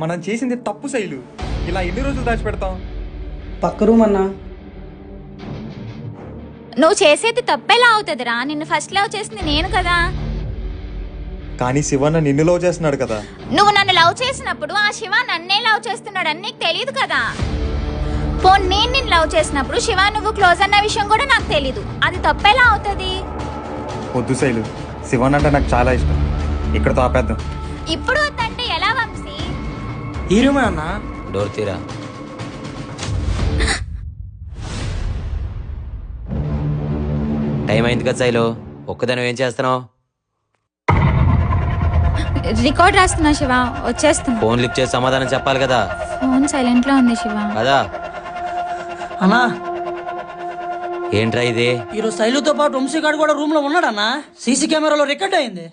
మనం చేసింది తప్పు శైలు. ఇలా ఎన్ని రోజులు దాచిపెడతాం? పక్క రూమ్ అన్నా. నువ్వు చేసేది తప్పెలా అవుతుందిరా? నిన్ను ఫస్ట్ లవ్ చేసింది నేను కదా. కానీ శివన్న నిన్ను లవ్ చేస్తున్నాడు కదా. నువ్వు నన్ను లవ్ చేసినప్పుడు ఆ శివ నన్నే లవ్ చేస్తున్నాడు అని నీకు తెలియదు కదా. పోన్ నేను నిన్ను లవ్ చేసినప్పుడు శివ నువ్వు క్లోజ్ అన్న విషయం కూడా నాకు తెలీదు. అది తప్పెలా అవుతుంది? వద్దు శైలు, శివన్ అంటే నాకు చాలా ఇష్టం. ఇక్కడతో ఆపేద్దాం. ఇప్పుడు వద్దంటే ఎలా వంశీ? ఈ రూమే అన్నా. డోర్ తీరా. టైం అయింది కదా శైలు, ఒక్కదాని ఏం చేస్తున్నావు? రికార్డ్ రాస్తున్నా శివ, వచ్చేస్తున్నా. ఫోన్ లిఫ్ట్ చేసి సమాధానం చెప్పాలి కదా. ఫోన్ సైలెంట్ లో ఉంది శివ. కదా అన్నా, ఏంట్రా ఇది? ఈరోజు శైలుతో పాటు వంశీ గారు కూడా రూమ్ లో ఉన్నాడన్నా. సీసీ కెమెరాలో రికార్డ్ అయింది.